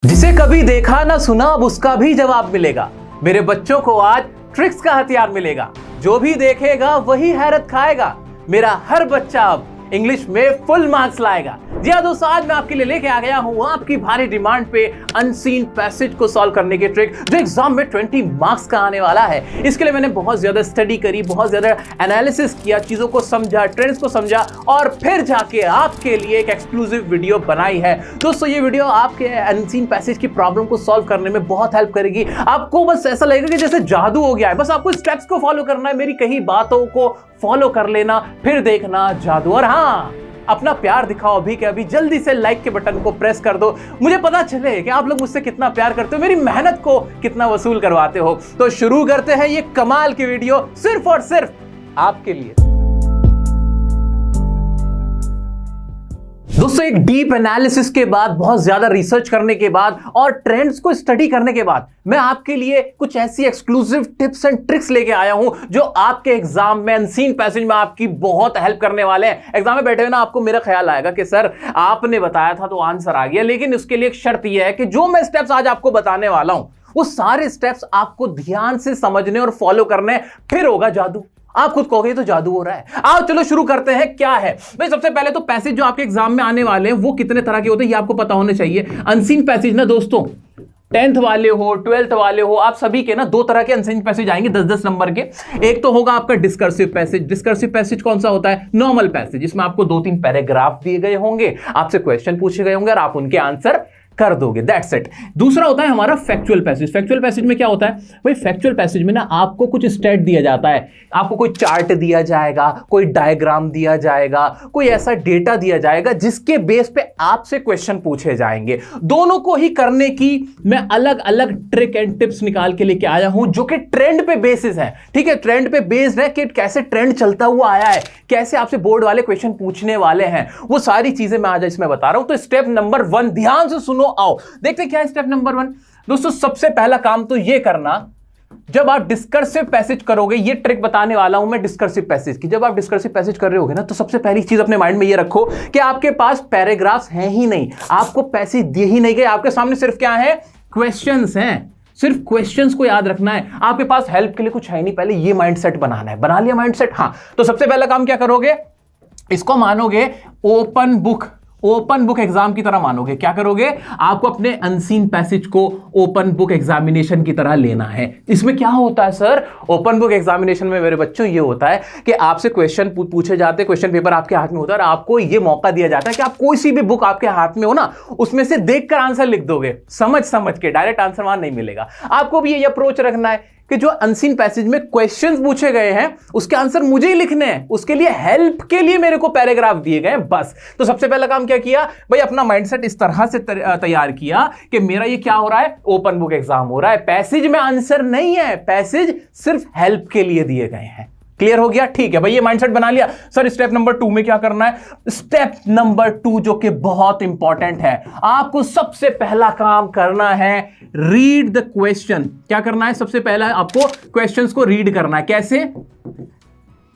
जिसे कभी देखा ना सुना अब उसका भी जवाब मिलेगा। मेरे बच्चों को आज ट्रिक्स का हथियार मिलेगा। जो भी देखेगा वही हैरत खाएगा। मेरा हर बच्चा अब इंग्लिश में फुल मार्क्स लाएगा। जी हाँ दोस्तों, आज मैं आपके लिए लेके आ गया हूं आपकी भारी डिमांड पे अनसीन पैसेज को सॉल्व करने की ट्रिक, जो एग्जाम में 20 मार्क्स का आने वाला है। इसके लिए मैंने बहुत ज्यादा स्टडी करी, बहुत ज्यादा एनालिसिस किया, चीजों को समझा, ट्रेंड्स को समझा और फिर जाके आपके लिए एक एक्सक्लूसिव वीडियो बनाई है। दोस्तों ये वीडियो आपके अनसीन पैसेज की प्रॉब्लम को सॉल्व करने में बहुत हेल्प करेगी। आपको बस ऐसा लगेगा कि जैसे जादू हो गया है। बस आपको स्टेप्स को फॉलो करना है, मेरी कही बातों को फॉलो कर लेना, फिर देखना जादू। और हाँ, अपना प्यार दिखाओ अभी के अभी, जल्दी से लाइक के बटन को प्रेस कर दो। मुझे पता चले कि आप लोग मुझसे कितना प्यार करते हो, मेरी मेहनत को कितना वसूल करवाते हो। तो शुरू करते हैं ये कमाल की वीडियो सिर्फ और सिर्फ आपके लिए। दोस्तों एक डीप एनालिसिस के बाद, बहुत ज्यादा रिसर्च करने के बाद और ट्रेंड्स को स्टडी करने के बाद मैं आपके लिए कुछ ऐसी एक्सक्लूसिव टिप्स एंड ट्रिक्स लेके आया हूं जो आपके एग्जाम में अनसीन पैसेज में आपकी बहुत हेल्प करने वाले हैं। एग्जाम में बैठे हुए ना आपको मेरा ख्याल आएगा कि सर आपने बताया था तो आंसर आ गया, लेकिन उसके लिए एक शर्त यह है कि जो मैं स्टेप्स आज आपको बताने वाला हूं वो सारे स्टेप्स आपको ध्यान से समझने और फॉलो करने, फिर होगा जादू। आप खुद कहोगे तो जादू हो रहा है। आओ चलो शुरू करते हैं। क्या है भाई, सबसे पहले तो पैसेज जो आपके एग्जाम में आने वाले हैं वो कितने तरह के होते हैं ये आपको पता होना चाहिए। अनसीन पैसेज ना दोस्तों, 10th वाले हो, 12th वाले हो, आप सभी के ना दो तरह के अनसीन पैसेज आएंगे 10-10 नंबर के। एक तो होगा आपका डिस्कर्सिव पैसेज। डिस्कर्सिव पैसेज कौन सा होता है? नॉर्मल पैसेज, जिसमें आपको 2-3 पैराग्राफ दिए गए होंगे, आपसे क्वेश्चन पूछे गए होंगे और आप उनके आंसर कर दोगे, दैट्स इट। दूसरा होता है हमारा फैक्चुअल पैसेज। फैक्चुअल पैसेज में क्या होता है भाई? फैक्चुअल पैसेज में ना आपको कुछ स्टेट दिया जाता है, आपको कोई चार्ट दिया जाएगा, कोई डायग्राम दिया जाएगा, कोई ऐसा डेटा दिया जाएगा जिसके बेस पे आपसे क्वेश्चन पूछे जाएंगे। दोनों को ही करने की मैं अलग अलग ट्रिक एंड टिप्स निकाल के लेके आया हूं जो कि ट्रेंड पे बेसिस है। ठीक है, ट्रेंड पे बेस्ड है कि कैसे ट्रेंड चलता हुआ आया है, कैसे आपसे बोर्ड वाले क्वेश्चन पूछने वाले हैं, वो सारी चीजें मैं आज इसमें बता रहा हूं। तो स्टेप नंबर 1 ध्यान से सुनो। आओ देखते क्या है स्टेप नंबर 1। दोस्तों सबसे पहला काम तो ये करना, जब आप डिस्कर्सिव पैसेज करोगे, ये ट्रिक बताने वाला हूं मैं डिस्कर्सिव पैसेज की। जब आप डिस्कर्सिव पैसेज कर रहे होगे ना, तो सबसे पहली चीज अपने माइंड में ये रखो कि आपके पास पैराग्राफ्स हैं ही नहीं, आपको पैसेज दिए ही नहीं गए, आपके सामने सिर्फ क्या है? क्वेश्चंस हैं। सिर्फ क्वेश्चंस को याद रखना है, आपके पास हेल्प के लिए कुछ है नहीं। पहले ये माइंडसेट बनाना है। बना लिया माइंडसेट? हाँ, तो सबसे पहला काम क्या करोगे? इसको मानोगे ओपन बुक एग्जाम की तरह मानोगे। क्या करोगे? आपको अपने अनसीन पैसेज को ओपन बुक एग्जामिनेशन की तरह लेना है। इसमें क्या होता है सर? ओपन बुक एग्जामिनेशन में मेरे बच्चों ये होता है कि आपसे क्वेश्चन पूछे जाते हैं, क्वेश्चन पेपर आपके हाथ में होता है और आपको ये मौका दिया जाता है कि आप कोई सी भी बुक आपके हाथ में हो ना, उसमें से देखकर आंसर लिख दोगे, समझ के। डायरेक्ट आंसर वहां नहीं मिलेगा। आपको भी ये अप्रोच रखना है कि जो अनसीन पैसेज में क्वेश्चंस पूछे गए हैं उसके आंसर मुझे ही लिखने हैं, उसके लिए हेल्प के लिए मेरे को पैराग्राफ दिए गए हैं, बस। तो सबसे पहला काम क्या किया भाई? अपना माइंडसेट इस तरह से तैयार किया कि मेरा ये क्या हो रहा है? ओपन बुक एग्जाम हो रहा है। पैसेज में आंसर नहीं है, पैसेज सिर्फ हेल्प के लिए दिए गए हैं। क्लियर हो गया? ठीक है भाई, ये माइंडसेट बना लिया। सर स्टेप नंबर 2 में क्या करना है? स्टेप नंबर 2 जो कि बहुत इंपॉर्टेंट है, आपको सबसे पहला काम करना है रीड द क्वेश्चन। क्या करना है? सबसे पहला आपको क्वेश्चंस को रीड करना है। कैसे?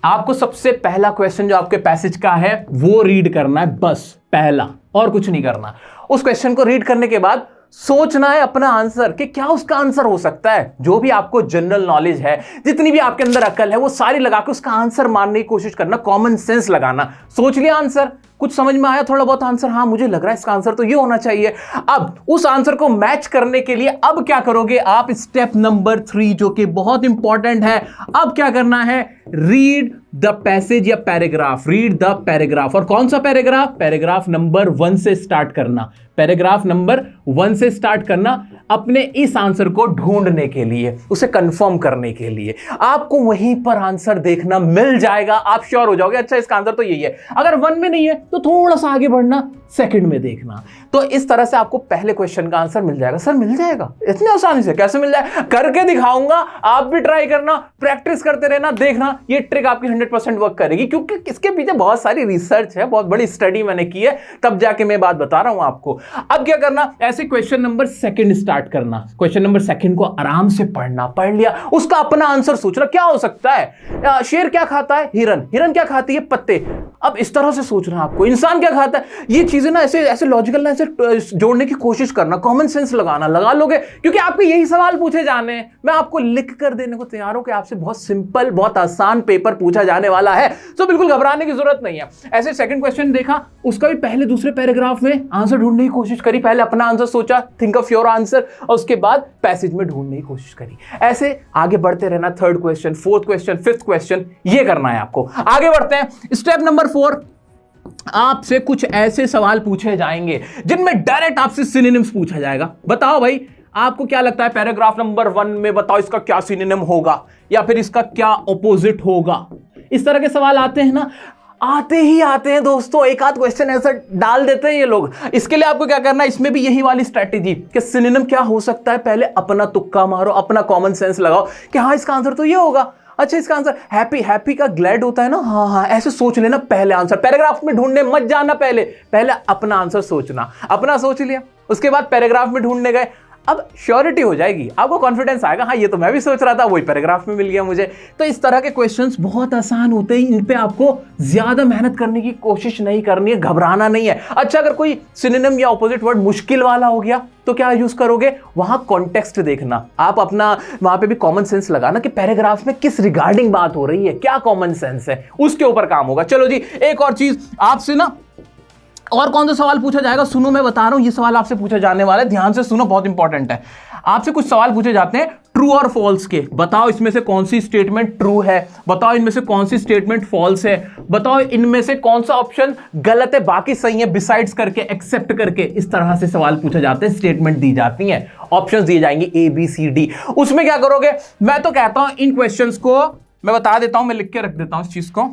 आपको सबसे पहला क्वेश्चन जो आपके पैसेज का है वो रीड करना है, बस पहला, और कुछ नहीं करना। उस क्वेश्चन को रीड करने के बाद सोचना है अपना आंसर कि क्या उसका आंसर हो सकता है। जो भी आपको जनरल नॉलेज है, जितनी भी आपके अंदर अकल है, वो सारी लगा के उसका आंसर मानने की कोशिश करना, कॉमन सेंस लगाना। सोच लिया आंसर, कुछ समझ में आया थोड़ा बहुत आंसर, हाँ मुझे लग रहा है इसका आंसर तो ये होना चाहिए। अब उस आंसर को मैच करने के लिए अब क्या करोगे आप? स्टेप नंबर 3 जो कि बहुत इंपॉर्टेंट है, अब क्या करना है? रीड द पैसेज या पैराग्राफ। Read the paragraph. और कौन सा पैराग्राफ? पैराग्राफ नंबर 1 से स्टार्ट करना। पैराग्राफ नंबर 1 से स्टार्ट करना अपने इस आंसर को ढूंढने के लिए, उसे कंफर्म करने के लिए। आपको वहीं पर आंसर देखना मिल जाएगा, आप श्योर हो जाओगे अच्छा इसका आंसर तो यही है। अगर 1 में नहीं है तो थोड़ा सा आगे बढ़ना, सेकंड में देखना। तो इस तरह से आपको पहले क्वेश्चन का आंसर मिल जाएगा। सर मिल जाएगा इतनी आसानी से? कैसे मिल जाएगा? करके दिखाऊंगा, आप भी ट्राई करना, प्रैक्टिस करते रहना, देखना ये ट्रिक आपकी 100% वर्क करेगी, क्योंकि इसके पीछे बहुत सारी रिसर्च है, बहुत बड़ी स्टडी मैंने की है, तब जाके मैं बात बता रहा हूं आपको। अब क्या करना? ऐसे क्वेश्चन नंबर 2 स्टार्ट करना। क्वेश्चन नंबर 2 को आराम से पढ़ना। पढ़ लिया, उसका अपना आंसर सोचना क्या हो सकता है। शेर क्या खाता है? हिरन। हिरन क्या खाती है? पत्ते। अब इस तरह से सोचना आपको। इंसान क्या खाता है? ये चीज चीजें ना ऐसे ऐसे लॉजिकल ना ऐसे जोड़ने की कोशिश करना, कॉमन सेंस लगाना, लगा लोगे, क्योंकि आपके यही सवाल पूछे जाने हैं। मैं आपको लिख कर देने को तैयार हूं कि आपसे बहुत सिंपल, बहुत आसान पेपर पूछा जाने वाला है, तो बिल्कुल घबराने की जरूरत नहीं है। ऐसे सेकंड क्वेश्चन देखा, उसका भी पहले दूसरे पैराग्राफ में आंसर ढूंढने की कोशिश करी, पहले अपना आंसर सोचा, थिंक ऑफ योर आंसर, और उसके बाद पैसेज में ढूंढने की कोशिश करी। ऐसे आगे बढ़ते रहना, third question, fourth question, fifth question, ये करना है आपको। आगे बढ़ते हैं, स्टेप नंबर 4, आपसे कुछ ऐसे सवाल पूछे जाएंगे जिनमें डायरेक्ट आपसे सिनोनिम्स पूछा जाएगा। बताओ भाई, आपको क्या लगता है पैराग्राफ नंबर 1 में, बताओ इसका क्या सिनोनिम होगा, या फिर इसका क्या ऑपोजिट होगा। इस तरह के सवाल आते हैं ना, आते ही आते हैं दोस्तों, एक आध क्वेश्चन ऐसा डाल देते हैं ये लोग। इसके लिए आपको क्या करना है, इसमें भी यही वाली स्ट्रैटेजी कि सिनोनिम क्या हो सकता है, पहले अपना तुक्का मारो, अपना कॉमन सेंस लगाओ कि हाँ इसका आंसर तो ये होगा। अच्छा, इसका आंसर हैप्पी, हैप्पी का ग्लैड होता है ना, हाँ हाँ, ऐसे सोच लेना पहले आंसर। पैराग्राफ में ढूंढने मत जाना, पहले अपना आंसर सोचना। अपना सोच लिया, उसके बाद पैराग्राफ में ढूंढने गए, अब श्योरिटी हो जाएगी, आपको कॉन्फिडेंस आएगा, हाँ ये तो मैं भी सोच रहा था, वही पैराग्राफ में मिल गया मुझे। तो इस तरह के क्वेश्चंस बहुत आसान होते हैं, इन पे आपको ज्यादा मेहनत करने की कोशिश नहीं करनी है, घबराना नहीं है। अच्छा, अगर कोई सिनोनिम या ऑपोजिट वर्ड मुश्किल वाला हो गया तो क्या यूज करोगे, वहां कॉन्टेक्स्ट देखना, आप अपना वहां पे भी कॉमन सेंस लगाना कि पैराग्राफ में किस रिगार्डिंग बात हो रही है, क्या कॉमन सेंस है, उसके ऊपर काम होगा। चलो जी, एक और चीज आपसे ना, और कौन सा सवाल पूछा जाएगा, सुनो मैं बता रहा हूं, ये सवाल आपसे पूछा जाने वाला है, ध्यान से सुनो, बहुत इंपॉर्टेंट है। आपसे कुछ सवाल पूछे जाते हैं ट्रू और फॉल्स के। बताओ इसमें से कौन सी स्टेटमेंट ट्रू है, बताओ इनमें से कौन सी स्टेटमेंट फॉल्स है, बताओ इनमें से कौन सा ऑप्शन गलत है, बाकी सही है, बिसाइड्स करके, एक्सेप्ट करके, इस तरह से सवाल पूछे जाते हैं, स्टेटमेंट दी जाती हैं, ऑप्शंस दिए जाएंगे ABCD। उसमें क्या करोगे, मैं तो कहता हूं इन क्वेश्चंस को मैं बता देता हूं, मैं लिख के रख देता हूं इस चीज को,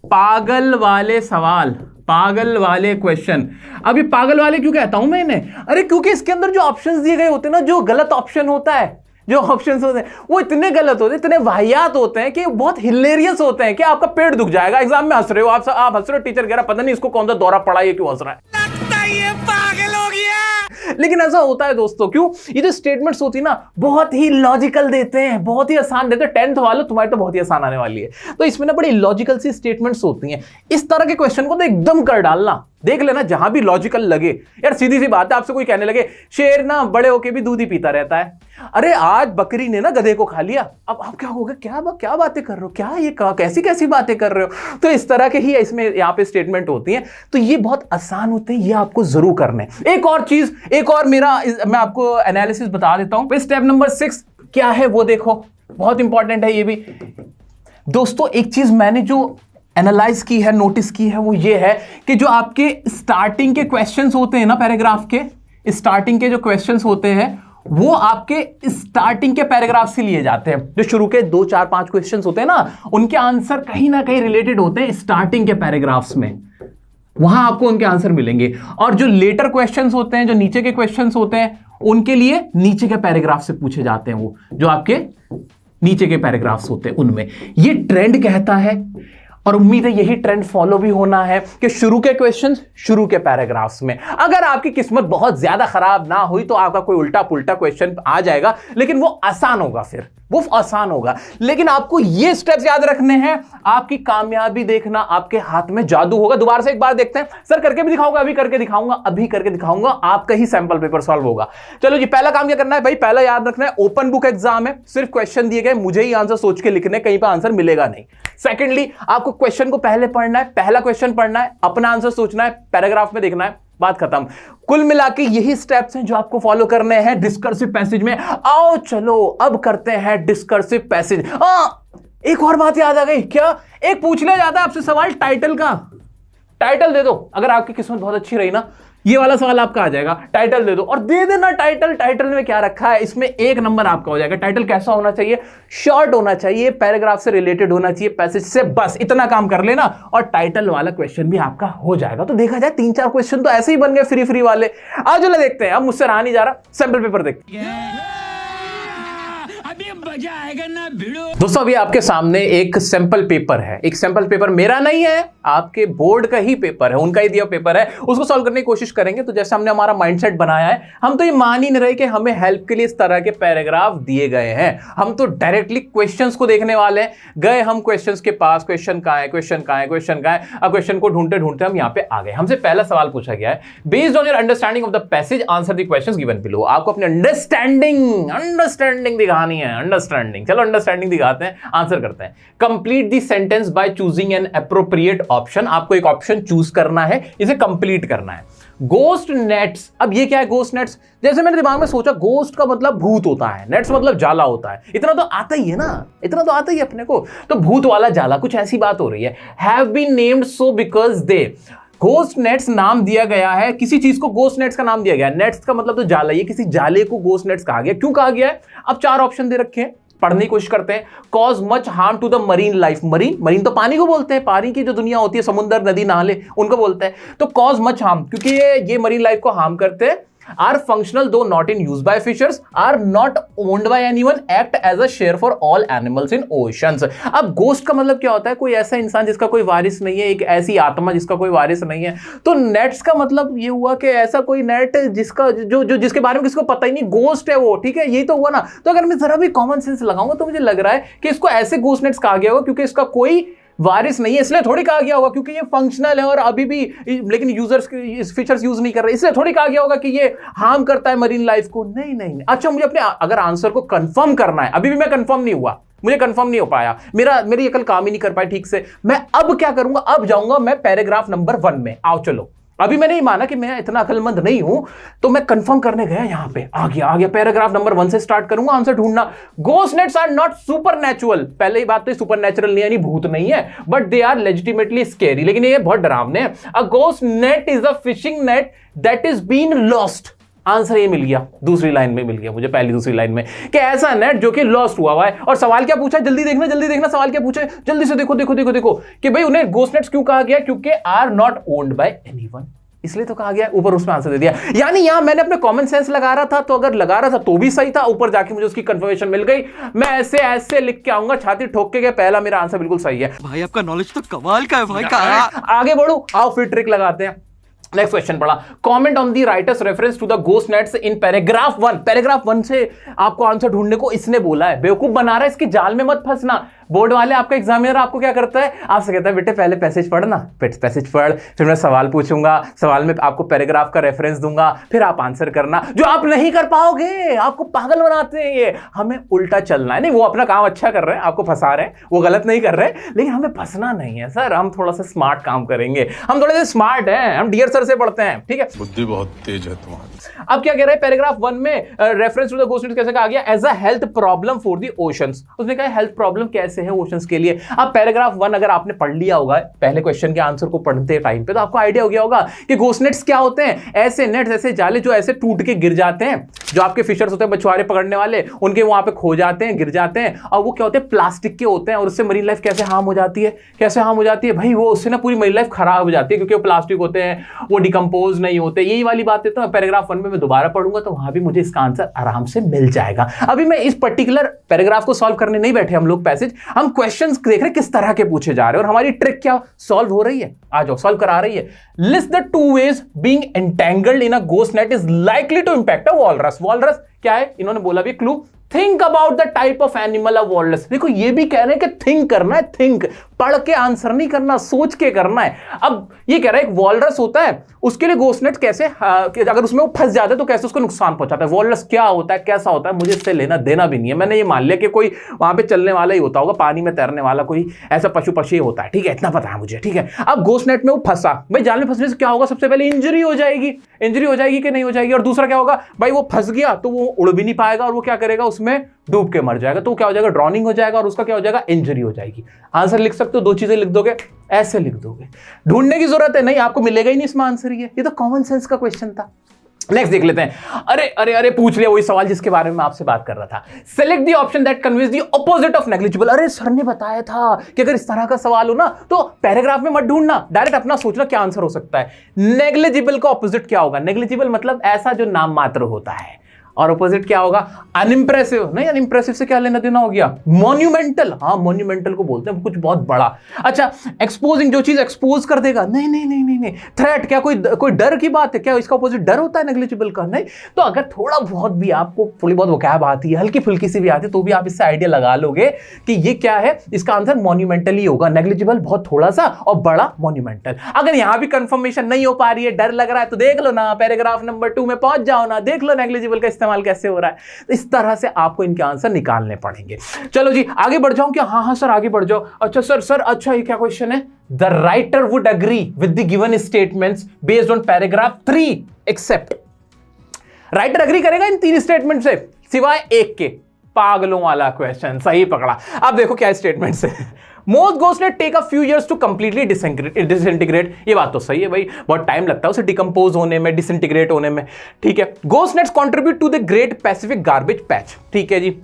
पागल वाले सवाल, पागल वाले क्वेश्चन। अभी पागल वाले क्यों कहता हूं मैं इन्हें, अरे क्योंकि इसके अंदर जो ऑप्शंस दिए गए होते हैं ना, जो गलत ऑप्शन होता है, जो ऑप्शंस होते हैं वो इतने गलत होते हैं, इतने वाहियात होते हैं कि बहुत हिलेरियस होते हैं कि आपका पेट दुख जाएगा। एग्जाम में हंस रहे हो, आप हंस रहे हो, टीचर कह रहा पता नहीं इसको कौन सा दौरा पड़ा, ये क्यों हंस रहा है, लगता है ये पागल हो गया। लेकिन ऐसा होता है दोस्तों, क्यों, ये जो स्टेटमेंट्स होती है ना, बहुत ही लॉजिकल देते हैं, बहुत ही आसान देते हैं। 10th वालों तुम्हारी तो बहुत ही आसान आने वाली है, तो इसमें ना बड़ी लॉजिकल सी स्टेटमेंट्स होती हैं। इस तरह के क्वेश्चन को तो एकदम कर डालना, देख लेना जहां भी लॉजिकल लगे। यार सीधी सी बात है, आपसे कोई कहने लगे शेर ना बड़े होके भी दूध ही पीता रहता है, अरे आज बकरी ने ना गधे को खा लिया, अब आप क्या होगा, क्या बातें कर रहे हो, क्या ये कैसी कैसी बातें कर रहे हो। तो इस तरह के ही इसमें यहाँ पे स्टेटमेंट होती हैं, तो ये बहुत आसान होते हैं, ये आपको जरूर करने। एक और चीज, एक और मैं आपको एनालिसिस बता देता हूं। स्टेप नंबर 6 क्या है वो देखो, बहुत इंपॉर्टेंट है ये भी दोस्तों। एक चीज मैंने जो एनालाइज की है, नोटिस की है, वो ये है कि जो आपके स्टार्टिंग के क्वेश्चंस होते हैं ना, पैराग्राफ के स्टार्टिंग के जो क्वेश्चंस होते हैं, वो आपके स्टार्टिंग के पैराग्राफ से लिए जाते हैं। जो शुरू के 2, 4, 5 क्वेश्चंस होते हैं ना, उनके आंसर कहीं ना कहीं रिलेटेड होते हैं स्टार्टिंग के पैराग्राफ्स में, वहां आपको उनके आंसर मिलेंगे। और जो लेटर क्वेश्चंस होते हैं, जो नीचे के क्वेश्चंस होते हैं, उनके लिए नीचे के पैराग्राफ से पूछे जाते हैं, वो जो आपके नीचे के पैराग्राफ्स होते हैं उनमें। ये ट्रेंड कहता है, और उम्मीद है यही ट्रेंड फॉलो भी होना है कि शुरू के क्वेश्चंस शुरू के पैराग्राफ्स में। अगर आपकी किस्मत बहुत ज्यादा खराब ना हुई तो आपका कोई उल्टा पुल्टा क्वेश्चन आ जाएगा, लेकिन वो आसान होगा, फिर वो आसान होगा। लेकिन आपको ये स्टेप्स याद रखने हैं, आपकी कामयाबी देखना आपके हाथ में जादू होगा। दोबारा से एक बार देखते हैं, सर करके भी दिखाऊंगा, अभी करके दिखाऊंगा, अभी करके दिखाऊंगा, आपका ही सैंपल पेपर सॉल्व होगा। चलो जी, पहला काम क्या करना है भाई, पहला याद रखना है ओपन बुक एग्जाम है, सिर्फ क्वेश्चन दिए गए, मुझे ही आंसर सोच के लिखने, कहीं पर आंसर मिलेगा नहीं। सेकेंडली, आपको क्वेश्चन को पहले पढ़ना है, पहला क्वेश्चन पढ़ना है, अपना आंसर सोचना है, पैराग्राफ में देखना है, बात खत्म। कुल मिला के यही स्टेप्स हैं जो आपको फॉलो करने हैं डिस्कर्सिव पैसेज में। आओ चलो अब करते हैं डिस्कर्सिव पैसेज। एक और बात याद आ गई, क्या, एक पूछ लिया जाता है आपसे सवाल टाइटल का, टाइटल दे दो। अगर आपकी किस्मत बहुत अच्छी रही ना, ये वाला सवाल आपका आ जाएगा, टाइटल दे दो, और दे देना टाइटल, टाइटल में क्या रखा है, इसमें 1 नंबर आपका हो जाएगा। टाइटल कैसा होना चाहिए, शॉर्ट होना चाहिए, पैराग्राफ से रिलेटेड होना चाहिए, पैसेज से, बस इतना काम कर लेना और टाइटल वाला क्वेश्चन भी आपका हो जाएगा। तो देखा जाए 3-4 क्वेश्चन तो ऐसे ही बन गए फ्री वाले। आज देखते हैं, अब मुझसे रहा नहीं जा रहा, सैंपल पेपर देखते हैं। अभी मजा आएगा ना भिड़ो। दोस्तों अभी आपके सामने एक सैंपल पेपर है। एक सैंपल पेपर मेरा नहीं है, आपके बोर्ड का ही पेपर है, उनका ही दिया पेपर है। उसको सॉल्व करने की कोशिश करेंगे। तो जैसे हमने हमारा माइंडसेट बनाया है, हम तो ये मान ही नहीं रहे कि हमें हेल्प के लिए इस तरह के पैराग्राफ दिए गए हैं। हम तो डायरेक्टली क्वेश्चंस को देखने वाले हैं। गए हम क्वेश्चंस के पास, क्वेश्चन कहां है, क्वेश्चन कहां है, क्वेश्चन कहां है। अब क्वेश्चन को ढूंढते ढूंढते हम यहां पे आ गए। हमसे पहला सवाल पूछा गया है, based on your understanding of the passage answer the questions given below. आपको अपनी अंडरस्टैंडिंग दिखानी है। अंडरस्टैंडिंग, चलो अंडरस्टैंडिंग दिखाते हैं, आंसर करते हैं। Complete the sentence by choosing N appropriate option. आपको एक ऑप्शन चूज करना है, इसे कंप्लीट करना है। गोस्ट नेट्स, अब ये क्या है गोस्ट नेट्स? जैसे मैंने दिमाग में सोचा, गोस्ट का मतलब भूत होता है, नेट्स मतलब जाला होता है। इतना तो आता ही है ना, इतना तो आता ही है अपने को। तो भूत वाला जाला, कुछ ऐसी बात हो रही है। Have been named so because they, ghost nets नाम दिया गया है, किसी चीज को गोस्ट नेट्स का नाम दिया गया है। नेट्स का मतलब तो जाला, ये किसी जाले को गोस्ट नेट्स कहा गया। क्यों कहा गया है? अब 4 ऑप्शन दे रखे हैं, पढ़ने की कोशिश करते हैं। Cause much harm to the marine life, marine तो पानी को बोलते हैं, पानी की जो दुनिया होती है, समुद्र, नदी, नाले, उनको बोलते हैं। तो कॉज मच हार्म, क्योंकि ये मरीन लाइफ को हार्म करते हैं। Are functional though not in use by fishers, are not owned by anyone, act as a snare for all animals in oceans. अब गोस्ट का मतलब क्या होता है? कोई ऐसा इंसान जिसका कोई वारिस नहीं है, एक ऐसी आत्मा जिसका कोई वारिस नहीं है। तो नेट्स का मतलब ये हुआ कि ऐसा कोई नेट जिसका जिसके बारे में किसी को पता ही नहीं, गोस्ट है वो, ठीक है, यही तो हुआ ना। तो अगर मैं जरा भी कॉमन सेंस लगाऊंगा तो मुझे लग रहा है कि इसको ऐसे गोस्ट नेट्स कहा गया होगा क्योंकि इसका कोई वारिस नहीं है, इसलिए थोड़ी कहा गया होगा क्योंकि ये फंक्शनल है और अभी भी लेकिन यूजर्स फीचर्स यूज नहीं कर रहे, इसलिए थोड़ी कहा गया होगा कि ये हार्म करता है मरीन लाइफ को। नहीं नहीं नहीं। अच्छा, मुझे अपने अगर आंसर को कंफर्म करना है, अभी भी मैं कंफर्म नहीं हुआ, मुझे कंफर्म नहीं हो पाया, मेरी अकल काम ही नहीं कर पाई ठीक से। मैं अब क्या करूंगा? अब जाऊंगा मैं पैराग्राफ नंबर 1 में। आओ चलो, अभी मैंने ही माना कि मैं इतना अकलमंद नहीं हूं, तो मैं कंफर्म करने गया, यहां पे आ गया पैराग्राफ नंबर 1 से स्टार्ट करूंगा आंसर ढूंढना। Ghost nets are not supernatural. पहले ही बात तो सुपरनैचुरल नहीं, यानी भूत नहीं है, but they are legitimately scary, लेकिन ये बहुत डरावने हैं। A ghost net is a fishing net that is been lost. Answer ये मिल गया, दूसरी लाइन में मिल गया मुझे, पहली दूसरी लाइन में, कि ऐसा नेट जो कि लॉस्ट हुआ है। और सवाल क्या पूछा? जल्दी देखना सवाल क्या पूछा है, जल्दी से देखो कि भाई उन्हें गोस्ट नेट्स क्यों कहा गया? क्योंकि are not owned by anyone, इसलिए तो कहा गया। ऊपर उसमें आंसर दे दिया, यानी यहां मैंने अपने कॉमन सेंस लगा रहा था, तो अगर लगा रहा था तो भी सही था, ऊपर जाके मुझे उसकी कंफर्मेशन मिल गई। मैं ऐसे लिख के आऊंगा, छाती ठोक के पहला मेरा आंसर बिल्कुल सही है। भाई आपका नॉलेज तो कमाल का है भाई। आगे बढ़ो, आओ फिर ट्रिक लगाते हैं। नेक्स्ट क्वेश्चन पढ़ा, comment on the writer's reference to the ghost nets in paragraph 1। Paragraph 1 से आपको आंसर ढूंढने को इसने बोला है, बेवकूफ बना रहा है, इसके जाल में मत फंसना। बोर्ड वाले, आपका एग्जामिनर आपको क्या करता है? आपसे कहता है बेटे पहले पैसेज पढ़ना, पैसेज पढ़, फिर मैं सवाल पूछूंगा, सवाल में आपको पैराग्राफ का रेफरेंस दूंगा, फिर आप आंसर करना, जो आप नहीं कर पाओगे। आपको पागल बनाते हैं ये। हमें उल्टा चलना है। नहीं, वो अपना काम अच्छा कर रहे हैं, आपको फंसा रहे हैं, वो गलत नहीं कर रहे हैं, लेकिन हमें फंसना नहीं है सर। हम थोड़ा सा स्मार्ट काम करेंगे, हम थोड़े से स्मार्ट हैं, हम डियर सर से पढ़ते हैं, ठीक है। बुद्धि बहुत तेज है तुम्हारी। अब क्या कह रहे हैं? पैराग्राफ 1 में reference to the ghost nets कैसे कहा गया? As a health problem for the oceans. उसने कहा हेल्थ प्रॉब्लम कैसे है ओशंस के लिए। अब पैराग्राफ 1 अगर आपने पढ़ लिया होगा पहले क्वेश्चन के आंसर को पढ़ते टाइम पे, तो आपको आइडिया हो गया होगा कि गोस्ट नेट्स क्या होते हैं। ऐसे नेट्स, ऐसे जाले जो ऐसे टूट के गिर जाते हैं, जो आपके फिशर्स होते हैं, मछुआरे पकड़ने वाले, उनके वहां पे खो जाते हैं, गिर जाते हैं, और वो क्या होते हैं? प्लास्टिक के होते हैं, और उससे मरीन लाइफ कैसे हार्म हो जाती है? कैसे हार्म हो जाती है भाई? वो उससे ना पूरी मरीन लाइफ खराब हो जाती है, क्योंकि वो प्लास्टिक होते हैं, वो डिकम्पोज नहीं होते। यही वाली बातें तो पैराग्राफ 1 में मैं दोबारा पढ़ूंगा, तो वहां भी मुझे इसका आंसर आराम से मिल जाएगा। अभी मैं इस पर्टिकुलर पैराग्राफ को सॉल्व करने नहीं बैठे हम लोग पैसेज, हम क्वेश्चंस देख रहे किस तरह के पूछे जा रहे हैं, और हमारी ट्रिक क्या सॉल्व हो रही है। आ जाओ, सॉल्व करा रही है। List the 2 ways being entangled in a ghost net is likely to impact a walrus। Walrus क्या है? इन्होंने बोला भी clue, think about the type of animal of walrus. देखो ये भी कह रहे हैं कि थिंक करना है, थिंक, पढ़ के आंसर नहीं करना, सोच के करना है। अब ये कह रहा है एक वॉलरस होता है, उसके लिए गोस्ट नेट कैसे, अगर उसमें वो फंस जाता है तो कैसे उसको नुकसान पहुंचाता है। वॉलरस क्या होता है, कैसा होता है, मुझे इससे लेना देना भी नहीं है। मैंने ये मान लिया कि कोई वहां पे चलने वाला ही होता होगा, पानी में तैरने वाला कोई ऐसा पशु पक्षी होता है, ठीक है, इतना पता है मुझे, ठीक है। अब गोस्ट नेट में वो फंसा, भाई जाल में फंसने से क्या होगा? सबसे पहले इंजरी हो जाएगी कि नहीं हो जाएगी? और दूसरा क्या होगा भाई? वो फंस गया तो वो उड़ भी नहीं पाएगा, और वो क्या करेगा? उसमें डूब के मर जाएगा। तो क्या हो जाएगा? ड्रॉनिंग हो जाएगा, और उसका क्या हो जाएगा? इंजरी हो जाएगी। आंसर लिख सकते हो, 2 चीजें लिख दोगे, ऐसे लिख दोगे, ढूंढने की जरूरत है नहीं, आपको मिलेगा ही नहीं इसमें आंसर। ये तो कॉमन सेंस का क्वेश्चन था। नेक्स्ट देख लेते हैं। अरे पूछ लिया वही सवाल जिसके बारे में मैं आपसे बात कर रहा था। Select the option that conveys the opposite of negligible. अरे सर ने बताया था कि अगर इस तरह का सवाल हो ना तो पैराग्राफ में मत ढूंढना, डायरेक्ट अपना सोचना क्या आंसर हो सकता है। नेग्लिजिबल का ऑपोजिट क्या होगा? नेग्लिजिबल मतलब ऐसा जो नाम मात्र होता है, और अपोजिट क्या होगा? अनइम्प्रेसिव। नहीं, अनइम्प्रेसिव से क्या लेना देना हो गया? मॉन्यूमेंटल। हाँ, मॉन्यूमेंटल को बोलते हैं कुछ बहुत बड़ा। अच्छा, एक्सपोजिंग, जो चीज एक्सपोज कर देगा। नहीं नहीं नहीं नहीं नहीं। थ्रेट, क्या कोई डर की बात है क्या? इसका अपोजिट डर होता है नेग्लिजिबल का? नहीं। तो अगर थोड़ा बहुत भी आपको थोड़ी बहुत वोकैब आती है, हल्की फुल्की सी भी आती है, तो भी आप इससे आइडिया लगा लोगे कि ये क्या है। इसका आंसर मॉन्यूमेंटल ही होगा। नेग्लिजिबल बहुत थोड़ा सा और बड़ा मॉन्यूमेंटल। अगर यहां भी कंफर्मेशन नहीं हो पा रही है, डर लग रहा है, तो देख लो ना, पैराग्राफ नंबर 2 में पहुंच जाओ ना, देख लो नेग्लिजिबल का इस्तेमाल कैसे हो रहा है। तो इस तरह से आपको इनके आंसर निकालने पड़ेंगे। चलो जी, आगे बढ़ जाऊं क्या? हाँ सर, आगे बढ़ जाओ। अच्छा सर, अच्छा ये क्या क्वेश्चन है? The writer would agree with the given statements based on paragraph 3 except. Writer agree करेगा इन 3 स्टेटमेंट से सिवाय एक के। पागलों वाला क्वेश्चन, सही पकड़ा। अब देखो क्या स्टेटमेंट्स है। Most ghost net take a few years to completely disintegrate. ये बात तो सही है भाई, बहुत टाइम लगता है उसे डिकम्पोज होने में, डिसइंटीग्रेट होने में। ठीक है। Ghost nets contribute to the great Pacific garbage patch. ठीक है जी।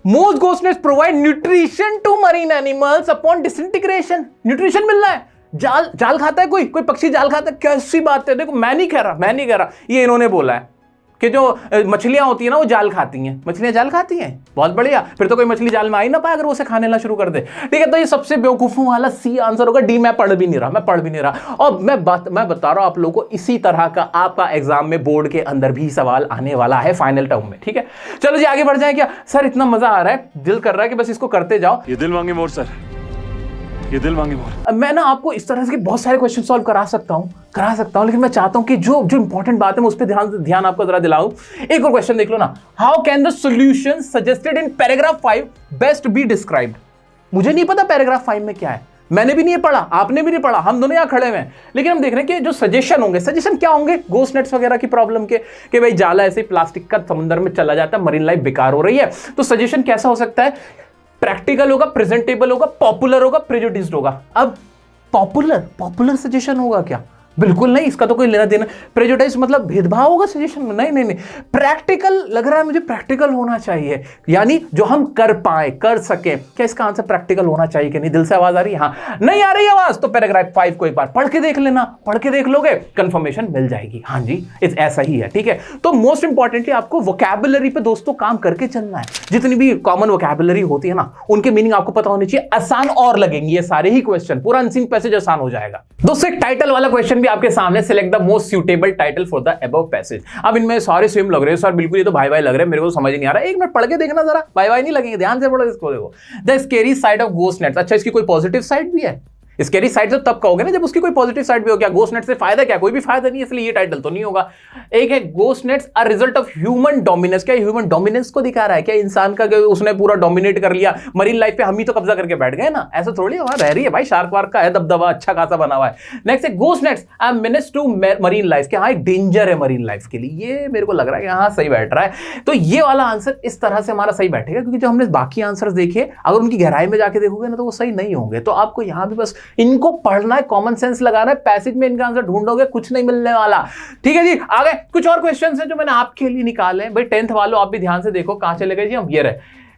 Most ghost nets provide nutrition to marine animals upon disintegration. Nutrition मिल रहा है। जाल खाता है कोई पक्षी जाल खाता है? कैसी बात है? देखो, मैं नहीं कह रहा, ये इन्होंने बोला है कि जो मछलियां होती है ना वो जाल खाती हैं। मछलियां जाल खाती हैं, बहुत बढ़िया। फिर तो कोई मछली जाल में आ ही ना पाए अगर वो उसे खाने ला शुरू कर दे। ठीक है, तो ये सबसे बेवकूफों वाला सी आंसर होगा। डी मैं पढ़ भी नहीं रहा। और मैं बता रहा हूं आप लोगों को, इसी तरह का आपका एग्जाम में बोर्ड के अंदर भी सवाल आने वाला है फाइनल टर्म में। ठीक है, चलो जी आगे बढ़ जाए क्या? सर इतना मजा आ रहा है, दिल कर रहा है कि बस इसको करते जाओ। ये दिल मांगे मोर सर, ये दिल मांगे मोर। मैं ना आपको इस तरह से बहुत सारे क्वेश्चन सॉल्व करा सकता हूं, लेकिन मैं चाहता हूं कि जो इंपॉर्टेंट बात है मैं उस पर ध्यान आपको जरा दिलाऊं। एक और क्वेश्चन देख लो ना। How can the solution suggested in paragraph 5 best be described? मुझे नहीं पता पैराग्राफ 5 में क्या है, मैंने भी नहीं पढ़ा, आपने भी नहीं पढ़ा, हम दोनों यहां खड़े हुए हैं, लेकिन हम देख रहे हैं कि जो सजेशन क्या होंगे घोस्ट नेट्स वगैरह की प्रॉब्लम के, कि भाई जाला ऐसे प्लास्टिक का समुद्र में चला जाता है, मरीन लाइफ बेकार हो रही है। तो सजेशन कैसा हो सकता है? प्रैक्टिकल होगा, प्रेजेंटेबल होगा, पॉपुलर होगा, प्रेजुडिस्ड होगा। अब पॉपुलर सजेशन होगा क्या? बिल्कुल नहीं, इसका तो कोई लेना देना। प्रेजुडाइज मतलब भेदभाव होगा सजेशन में? नहीं। प्रैक्टिकल लग रहा है मुझे, प्रैक्टिकल होना चाहिए, यानी जो हम कर पाए, कर सके। क्या इसका आंसर प्रैक्टिकल होना चाहिए कि नहीं? दिल से आवाज आ रही है? हाँ, नहीं आ रही आवाज तो पैराग्राफ 5 को एक बार पढ़ के देख लेना, पढ़ के देख लोगे कंफर्मेशन मिल जाएगी। हाँ जी, ऐसा ही है। ठीक है, तो मोस्ट इंपॉर्टेंटली आपको वोकैबुलरी पे दोस्तों काम करके चलना है। जितनी भी कॉमन वोकैबुलरी होती है ना, उनके मीनिंग आपको पता होनी चाहिए। आसान और लगेंगे ये सारे ही क्वेश्चन, पूरा अनसीन पैसेज आसान हो जाएगा। दोस्तों एक टाइटल वाला क्वेश्चन भी आपके सामने, select the most suitable title for the above passage. अब इनमें सारे सेम लग रहे हैं सर, बिल्कुल ये तो भाई लग रहे हैं, मेरे को समझ नहीं आ रहा है। एक मिनट पढ़ के देखना जरा, भाई नहीं लगेंगे, ध्यान से पढ़ो इसको। देखो, the scary side of ghost nets. अच्छा, इसकी कोई पॉजिटिव साइड भी है? स्कैरी साइड तो तब कहोगे ना जब उसकी कोई पॉजिटिव साइड भी हो। क्या घोस्ट नेट से फायदा? क्या कोई भी फायदा नहीं, इसलिए ये टाइटल तो नहीं होगा। एक है ghost nets a result of human dominance. क्या ह्यूमन डोमिनेंस को दिखा रहा है? क्या इंसान का उसने पूरा डोमिनेट कर लिया मरीन लाइफ पे, हम ही तो कब्जा करके बैठ गए ना? ऐसा थोड़ी वहां रह रही है भाई, शार्क वार्क का है दबदबा, अच्छा खासा बना हुआ है। नेक्स्ट है ghost nets a menace to marine life. क्या एक डेंजर है मरीन लाइफ के लिए? ये मेरे को लग रहा है यहाँ सही बैठ रहा है। तो ये वाला आंसर इस तरह से हमारा सही बैठेगा, क्योंकि जो हमने बाकी आंसर देखे अगर उनकी गहराई में जाके देखोगे ना तो वो सही नहीं होंगे। तो आपको यहाँ भी बस इनको पढ़ है, कॉमन सेंस लगाना है, पैसेज में इनका आंसर ढूंढोगे, कुछ नहीं मिलने वाला। ठीक है जी, आगे कुछ और क्वेश्चंस हैं जो मैंने आपके लिए निकाले भाई। 10th वालों आप भी ध्यान से देखो, कहां चले गए जी हम। ये रहे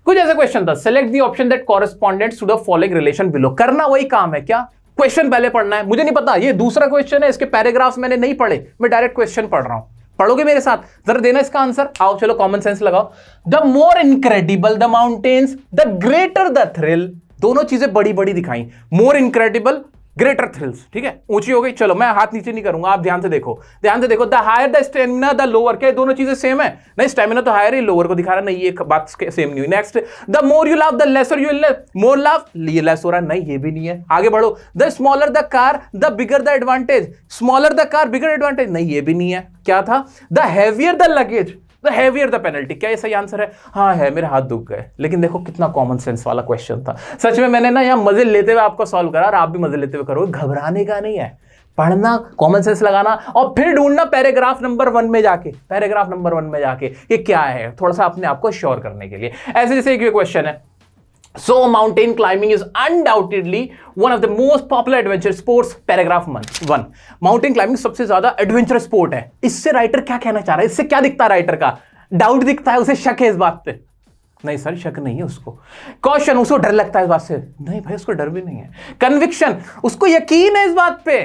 कुछ ऐसे क्वेश्चन था। Select the option that correspondent to the following relation below. करना वही काम है क्या? क्वेश्चन पहले पढ़ना है। मुझे नहीं पता, ये दूसरा क्वेश्चन है, इसके पैराग्राफ्स मैंने नहीं पढ़े, मैं डायरेक्ट क्वेश्चन पढ़ रहा हूं। पढ़ोगे मेरे साथ? जरा देना इसका आंसर। आओ चलो कॉमन सेंस लगाओ। The more incredible the mountains the greater the thrill. दोनों चीजें बड़ी बड़ी दिखाई, मोर इनक्रेडिबल, ग्रेटर थ्रिल्स। ठीक है, ऊंची हो गई। चलो मैं हाथ नीचे नहीं करूंगा, आप ध्यान से देखो, ध्यान से देखो। The higher the stamina the lower. क्या दोनों चीजें सेम है? नहीं, स्टेमिना तो हायर है, लोअर को दिखा रहा है। नहीं, ये बात सेम नहीं हुई। Next, the more you love the lesser you will more love. ये लेस हो रहा है, नहीं ये भी नहीं है। आगे बढ़ो। The smaller the car the bigger the advantage. Smaller the car bigger advantage, नहीं ये भी नहीं है। क्या था? The heavier the luggage the heavier the penalty. क्या ये सही आंसर है? हाँ है, मेरे हाथ दुख गए। लेकिन देखो कितना कॉमन सेंस वाला क्वेश्चन था। सच में मैंने ना यहाँ मजे लेते हुए आपको सॉल्व करा, और आप भी मजे लेते हुए करोगे। घबराने का नहीं है, पढ़ना, कॉमन सेंस लगाना, और फिर ढूंढना पैराग्राफ नंबर 1 में जाके, पैराग्राफ नंबर 1 में जाके ये क्या है, थोड़ा सा अपने आप को श्योर करने के लिए। ऐसे जैसे एक क्वेश्चन है, So mountain climbing is undoubtedly one of the most popular adventure sports. Paragraph 1, mountain climbing सबसे ज्यादा एडवेंचर स्पोर्ट है। इससे राइटर क्या कहना चाह रहा है? इससे क्या दिखता है राइटर का? डाउट दिखता है, उसे शक है इस बात पे? नहीं सर, शक नहीं है उसको। कॉशन, उसको डर लगता है इस बात से? नहीं भाई, उसको डर भी नहीं है। कन्विक्शन, उसको यकीन है इस बात पे?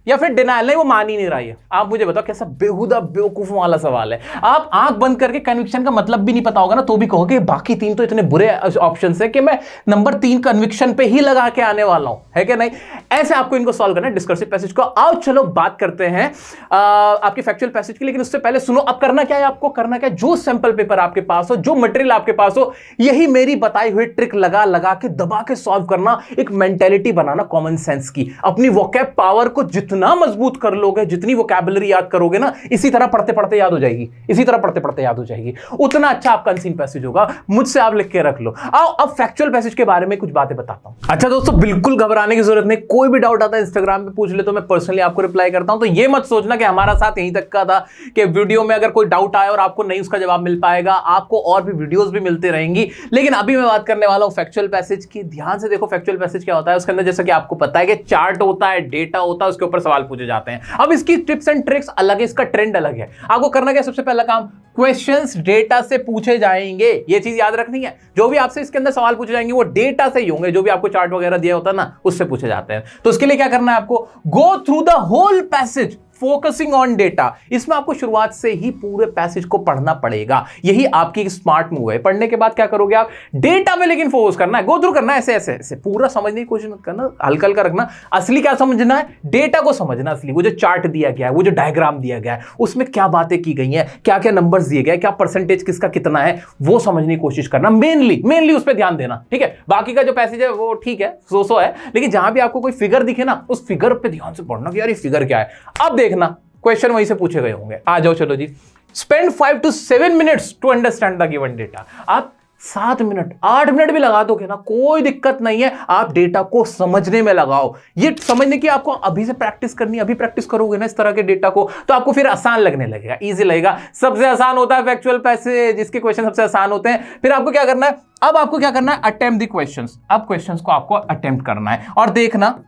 या फिर डिनायल? नहीं, वो मान ही नहीं रहा है। आप मुझे बताओ कैसा बेहुदा बेवकूफ वाला सवाल है। आप आंख बंद करके कन्विक्शन का मतलब भी नहीं पता होगा ना तो भी कहोगे बाकी 3 तो इतने बुरे ऑप्शंस है कि मैं नंबर 3 कन्विक्शन पे ही लगा के आने वाला हूं, है कि नहीं? ऐसे आपको इनको सॉल्व करना है डिस्कर्सिव पैसेज को। आओ चलो बात करते हैं आपके फैक्चुअल पैसेज की, लेकिन उससे पहले सुनो अब करना क्या है। आपको करना क्या है, जो सैंपल पेपर आपके पास हो, जो मटेरियल आपके पास हो, यही मेरी बताई हुई ट्रिक लगा लगा के दबा के सॉल्व करना, एक मेंटेलिटी बनाना कॉमन सेंस की। अपनी वोकैब पावर को जितना मजबूत कर लोगे, जितनी वोकैबुलरी याद करोगे ना, इसी तरह पढ़ते पढ़ते याद हो जाएगी, इसी तरह पढ़ते पढ़ते याद हो जाएगी, उतना अच्छा आपका अनसीन पैसेज होगा। मुझसे आप लिख के रख लो। आओ अब फैक्चुअल पैसेज के बारे में कुछ बातें बताता हूं। अच्छा दोस्तों, बिल्कुल घबराने की जरूरत नहीं, कोई भी डाउट आता है इंस्टाग्राम पे पूछ ले तो मैं पर्सनली आपको रिप्लाई करता हूं। तो ये मत सोचना कि हमारा साथ यहीं तक का था कि वीडियो में अगर कोई डाउट आए और आपको नहीं उसका जवाब मिल पाएगा, आपको और भी वीडियोस भी मिलते रहेंगी। लेकिन अभी मैं बात करने वाला हूं फैक्चुअल पैसेज की। ध्यान से देखो फैक्चुअल पैसेज क्या होता है। उसके अंदर जैसा कि आपको पता है कि चार्ट होता है, डेटा होता है, उसके ऊपर सवाल पूछे जाते हैं। अब इसकी टिप्स एंड ट्रिक्स अलग है, इसका ट्रेंड अलग है। आपको करना क्या, सबसे पहला काम, क्वेश्चंस डेटा से पूछे जाएंगे। ये चीज याद रखनी है, जो भी आपसे इसके अंदर सवाल पूछे जाएंगे वो डेटा से ही होंगे। जो भी आपको चार्ट वगैरह दिया होता है ना, उससे पूछे जाते हैं। तो उसके लिए क्या करना है आपको, go through the whole passage focusing on data. इसमें आपको शुरुआत से ही पूरे पैसेज को पढ़ना पड़ेगा। यही आपकी स्मार्ट मूव है। पढ़ने के बाद क्या करोगे आप, डेटा पे लेकिन फोकस करना है, गो थ्रू करना है, ऐसे ऐसे ऐसे पूरा समझने की कोशिश मत करना, हल्का हल्का रखना। असली क्या समझना है, डेटा को समझना। असली वो जो चार्ट दिया गया है, वो जो डायग्राम दिया गया है, उसमें क्या बातें की गई हैं, क्या क्या नंबर्स दिए गए, क्या परसेंटेज किसका कितना है, वो समझने की कोशिश करना। मेनली उस पर ध्यान देना, ठीक है? बाकी का जो पैसेज है वो ठीक है, सो है, लेकिन जहां भी आपको कोई फिगर दिखे ना, उस फिगर पे ध्यान से पढ़ना कि यार ये फिगर क्या है। अब देखना क्वेश्चन वहीं से पूछे गए होंगे। आ जाओ चलो जी। Spend 5 to 7 minutes to understand the given data. आप 7 मिनट 8 मिनट भी लगा दोगे ना, कोई दिक्कत नहीं है। आप डेटा को समझने में लगाओ। ये समझने की आपको अभी से प्रैक्टिस करनी है। अभी प्रैक्टिस करोगे ना इस तरह के डेटा को, तो आपको फिर आसान लगने लगेगा, इजी लगेगा। सबसे आसान होता है फैक्चुअल पैसेज, जिसके क्वेश्चन सबसे आसान होते हैं। फिर आपको क्या करना है, अब आपको क्या करना है, अटेम्प्ट द क्वेश्चंस। अब क्वेश्चंस को आपको अटेम्प्ट करना है और देखना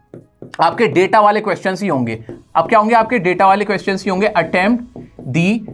आपके डेटा वाले क्वेश्चंस ही होंगे। अब क्या होंगे, आपके डेटा वाले क्वेश्चंस ही होंगे। अटेम्प्ट दी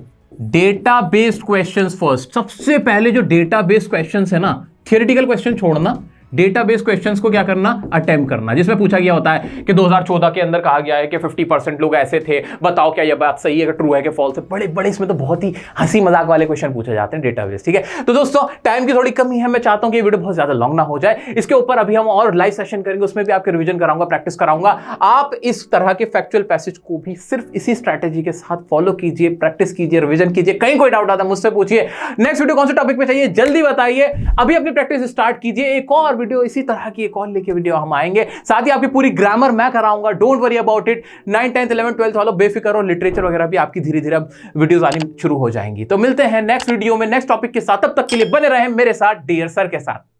डेटा बेस्ड क्वेश्चंस फर्स्ट। सबसे पहले जो डेटा बेस्ड क्वेश्चंस है ना, थियोरेटिकल क्वेश्चन छोड़ना, डेटा बेस्ड क्वेश्चंस को क्या करना, अटेम्प्ट करना। जिसमें पूछा गया होता है कि 2014 के अंदर कहा गया है कि 50% लोग ऐसे थे, बताओ क्या यह बात सही है, कि ट्रू है कि फॉल्स है। बड़े बड़े इसमें तो बहुत ही हंसी मजाक वाले क्वेश्चन पूछे जाते हैं डेटा बेस्ड, ठीक है? तो दोस्तों टाइम की थोड़ी कमी है, मैं चाहता हूं कि ये वीडियो बहुत ज्यादा लॉन्ग ना हो जाए। इसके ऊपर अभी हम और लाइव सेशन करेंगे, उसमें भी आपके रिविजन कराऊंगा, प्रैक्टिस कराऊंगा। आप इस तरह के फैक्चुअल पैसेज को भी सिर्फ इसी स्ट्रैटेजी के साथ फॉलो कीजिए, प्रैक्टिस कीजिए, रिविजन कीजिए। कहीं कोई डाउट आता है मुझसे पूछिए। नेक्स्ट वीडियो कौन से टॉपिक पे चाहिए जल्दी बताइए। अभी अपनी प्रैक्टिस स्टार्ट कीजिए। एक और वीडियो इसी तरह की एक और लेके वीडियो हम आएंगे। साथ ही आपकी पूरी ग्रामर मैं कराऊंगा, don't worry about it. 9th 10th 11th 12th वालों बेफिक्र और लिटरेचर वगैरह भी आपकी धीरे धीरे अब वीडियोस आनी शुरू हो जाएंगी। तो मिलते हैं नेक्स्ट वीडियो में नेक्स्ट टॉपिक के साथ। तब तक के लिए बने रहें मेरे साथ, डियर सर के साथ।